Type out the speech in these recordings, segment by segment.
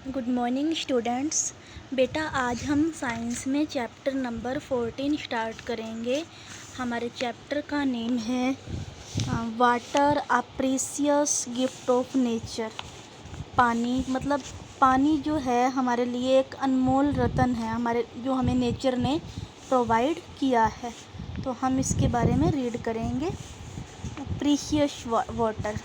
Good morning students. बेटा आज हम साइंस में चैप्टर नंबर 14 स्टार्ट करेंगे। हमारे चैप्टर का नेम है water a precious gift of nature. पानी मतलब पानी जो है हमारे लिए एक अनमोल रतन है, हमारे जो हमें नेचर ने प्रोवाइड किया है। तो हम इसके बारे में रीड करेंगे। Precious water.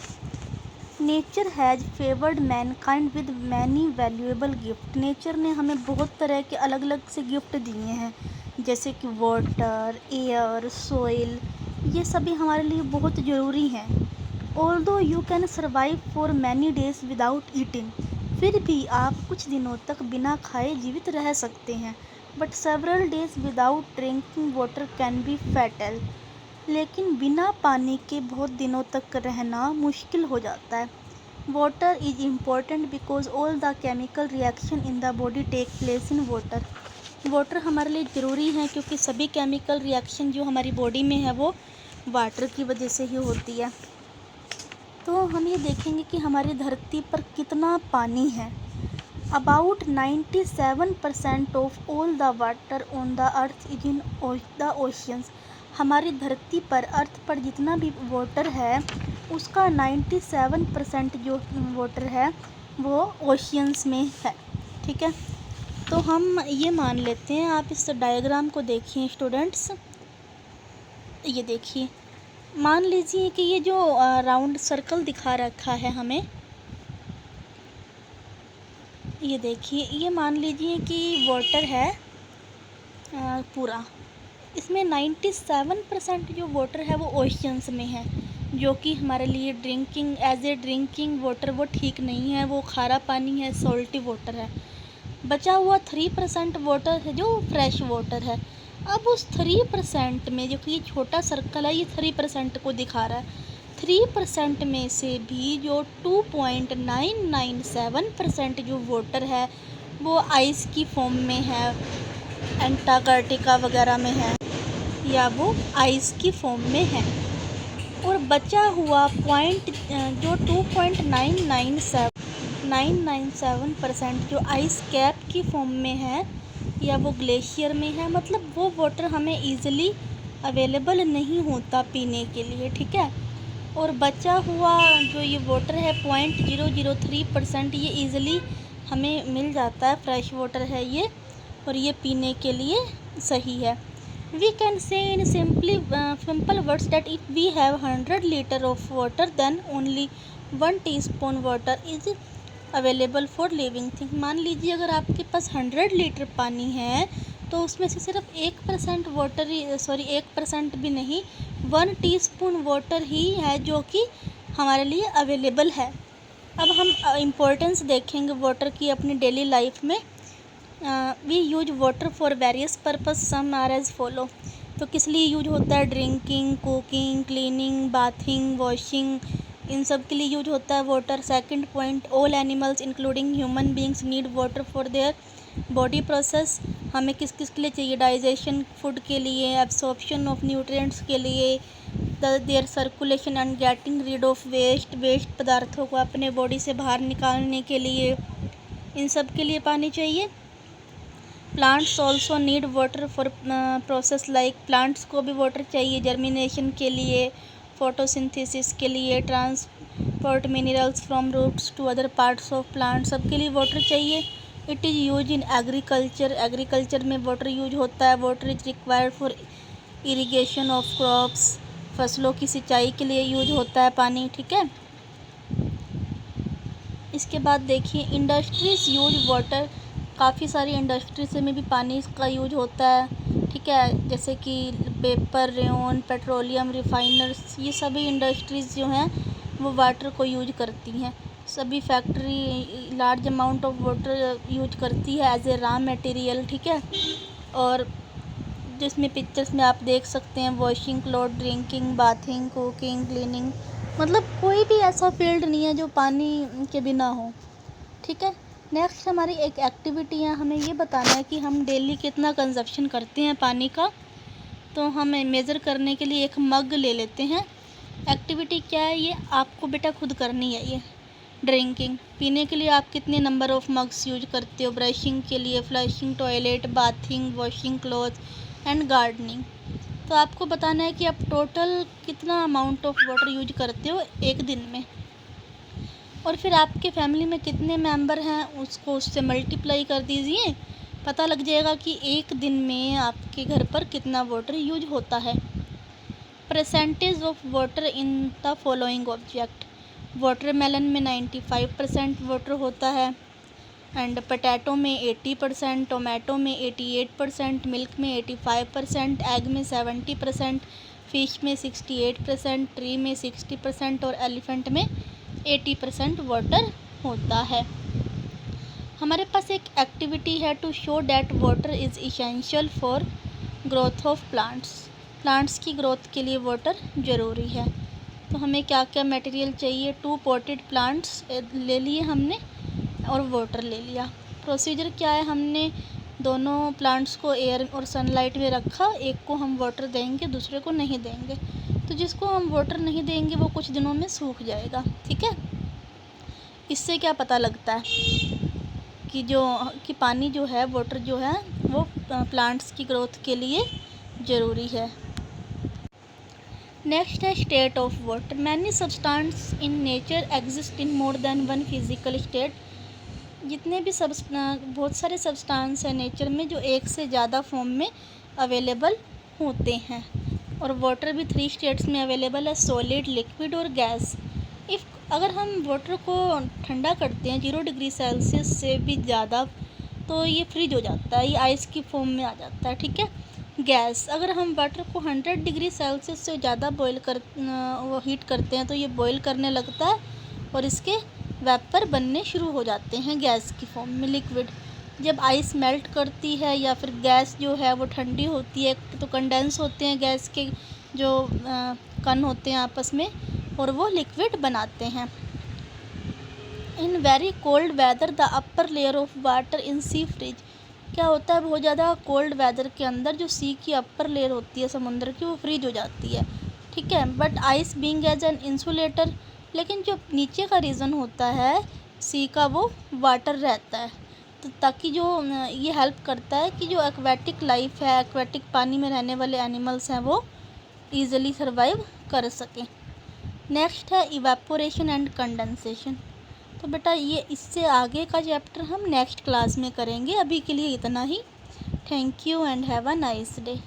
Nature has favoured Mankind with many valuable gift. Nature ने हमें बहुत तरह के अलग अलग से गिफ्ट दिए हैं, जैसे कि वाटर, एयर, सोइल। ये सभी हमारे लिए बहुत ज़रूरी हैं। Although you can survive for many days without eating. फिर भी आप कुछ दिनों तक बिना खाए जीवित रह सकते हैं। But several days without drinking water can be fatal. लेकिन बिना पानी के बहुत दिनों तक रहना मुश्किल हो जाता है। Water is important because all the chemical reaction in the body take place in water. Water हमारे लिए ज़रूरी है क्योंकि सभी केमिकल रिएक्शन जो हमारी बॉडी में है वो वाटर की वजह से ही होती है। तो हम ये देखेंगे कि हमारी धरती पर कितना पानी है। About 97% of all the water on the earth is in the oceans. हमारी धरती पर अर्थ पर जितना भी वाटर है उसका 97% जो वाटर है वो ओशियंस में है। ठीक है, तो हम ये मान लेते हैं। आप इस डायग्राम को देखिए स्टूडेंट्स। ये देखिए, मान लीजिए कि ये जो राउंड सर्कल दिखा रखा है हमें, ये देखिए, ये मान लीजिए कि वाटर है पूरा। इसमें 97% जो वाटर है वो ओशियंस में है, जो कि हमारे लिए drinking as a drinking water वो ठीक नहीं है, वो खारा पानी है, सॉल्टी वाटर है। बचा हुआ 3% वाटर है जो फ्रेश वाटर है। अब उस 3% में, जो कि ये छोटा सर्कल है, ये 3% को दिखा रहा है। 3% में से भी जो 2.997% जो वाटर है वो आइस की फॉर्म में है, एंटार्कटिका वगैरह में है, या वो आइस की फॉर्म में है। और बचा हुआ पॉइंट जो 2.997% जो आइस कैप की फॉर्म में है या वो ग्लेशियर में है, मतलब वो वाटर हमें ईज़िली अवेलेबल नहीं होता पीने के लिए। ठीक है, और बचा हुआ जो ये वाटर है 0.003% ये ईज़िली हमें मिल जाता है, फ्रेश वाटर है ये, और ये पीने के लिए सही है। We can say in simple words that if we have 100 liter of water, then only 1 teaspoon water is available for living thing। मान लीजिए अगर आपके पास 100 लीटर पानी है तो उसमें से सिर्फ 1% वाटर ही 1% भी नहीं, 1 टीस्पून वाटर ही है जो कि हमारे लिए अवेलेबल है। अब हम इम्पोर्टेंस देखेंगे वाटर की अपनी डेली लाइफ में। We use water for various purpose, some are as follow. तो किस लिए यूज होता है? Drinking, cooking, cleaning, bathing, washing, इन सब के लिए यूज होता है water. Second point, all animals including human beings need water for their body process. हमें किस किस के लिए चाहिए? डाइजेशन, फूड के लिए, एब्सॉर्प्शन ऑफ न्यूट्रिएंट्स के लिए, their circulation and getting rid of waste पदार्थों को अपने बॉडी से बाहर निकालने के लिए, इन सब के लिए पानी चाहिए। Plants also need water for process, like plants को भी वाटर चाहिए जर्मिनेशन के लिए, फोटोसिंथेसिस के लिए, transport minerals from roots to other parts of plant, सबके लिए वाटर चाहिए। It is use in agriculture, agriculture में वाटर यूज होता है। Water is required for irrigation of crops, फसलों की सिंचाई के लिए यूज होता है पानी। ठीक है, इसके बाद देखिए इंडस्ट्रीज यूज वाटर। काफ़ी सारी इंडस्ट्रीज में भी पानी का यूज होता है। ठीक है, जैसे कि पेपर, रेयन, पेट्रोलियम, रिफाइनर्स, ये सभी इंडस्ट्रीज़ जो हैं वो वाटर को यूज करती हैं। सभी factory large amount of water use करती है एज ए रॉ मटेरियल। ठीक है, और जिसमें पिक्चर्स में आप देख सकते हैं washing cloth, drinking, bathing, cooking, cleaning, मतलब कोई भी ऐसा फील्ड नहीं है जो पानी के बिना हो। ठीक है, नेक्स्ट हमारी एक एक्टिविटी है, हमें ये बताना है कि हम डेली कितना कंजप्शन करते हैं पानी का। तो हमें मेज़र करने के लिए एक मग ले लेते हैं। एक्टिविटी क्या है? ये आपको बेटा खुद करनी है। ड्रिंकिंग, पीने के लिए आप कितने नंबर ऑफ मग्स यूज करते हो, ब्रशिंग के लिए, flushing toilet, bathing, washing cloth and gardening. तो आपको बताना है कि आप टोटल कितना अमाउंट ऑफ वाटर यूज करते हो एक दिन में, और फिर आपके फैमिली में कितने मेंबर हैं उसको उससे मल्टीप्लाई कर दीजिए, पता लग जाएगा कि एक दिन में आपके घर पर कितना वाटर यूज होता है। Percentage of water in the following object, watermelon में 95% वाटर होता है, एंड पोटैटो में 80%, टोमेटो में 88%, मिल्क में 85%, एग में 70%, फिश में 68%, ट्री में 60% और एलिफेंट में 80% वाटर होता है। हमारे पास एक एक्टिविटी है to show that water is essential for growth of plants की ग्रोथ के लिए वाटर ज़रूरी है। तो हमें क्या क्या मटेरियल चाहिए, 2 पॉटेड प्लांट्स ले लिए हमने और वाटर ले लिया। प्रोसीजर क्या है, हमने दोनों प्लांट्स को एयर और सनलाइट में रखा, एक को हम वाटर देंगे दूसरे को नहीं देंगे। तो जिसको हम वाटर नहीं देंगे वो कुछ दिनों में सूख जाएगा, ठीक है। इससे क्या पता लगता है कि पानी जो है, वाटर जो है वो प्लांट्स की ग्रोथ के लिए ज़रूरी है। नेक्स्ट है state of water. Many substance in nature exist in more than one physical state. जितने भी बहुत सारे सब्सटेंस हैं नेचर में जो एक से ज़्यादा फॉर्म में अवेलेबल होते हैं, और वाटर भी 3 स्टेट्स में अवेलेबल है, सॉलिड, लिक्विड और गैस। अगर हम वाटर को ठंडा करते हैं 0 डिग्री सेल्सियस से भी ज़्यादा तो ये फ्रीज हो जाता है, ये आइस की फॉर्म में आ जाता है, ठीक है। गैस, अगर हम वाटर को 100 डिग्री सेल्सियस से ज़्यादा हीट करते हैं तो ये बॉयल करने लगता है और इसके वेपर बनने शुरू हो जाते हैं गैस की फॉर्म में। लिक्विड, जब आइस मेल्ट करती है या फिर गैस जो है वो ठंडी होती है तो कंडेंस होते हैं गैस के जो कण होते हैं आपस में और वो लिक्विड बनाते हैं। In very cold weather the upper layer of water in sea freeze. क्या होता है, बहुत ज़्यादा कोल्ड वेदर के अंदर जो सी की अपर लेयर होती है समुद्र की वो फ्रीज हो जाती है, ठीक है। But ice being as an insulator, लेकिन जो नीचे का रीज़न होता है सी का वो वाटर रहता है, तो ताकि जो ये हेल्प करता है कि जो एक्वेटिक लाइफ है, एक्वेटिक पानी में रहने वाले एनिमल्स हैं वो ईज़िली सर्वाइव कर सकें। नेक्स्ट है इवेपोरेशन एंड कंडेंसेशन। तो बेटा ये इससे आगे का चैप्टर हम नेक्स्ट क्लास में करेंगे, अभी के लिए इतना ही। Thank you and have a nice day.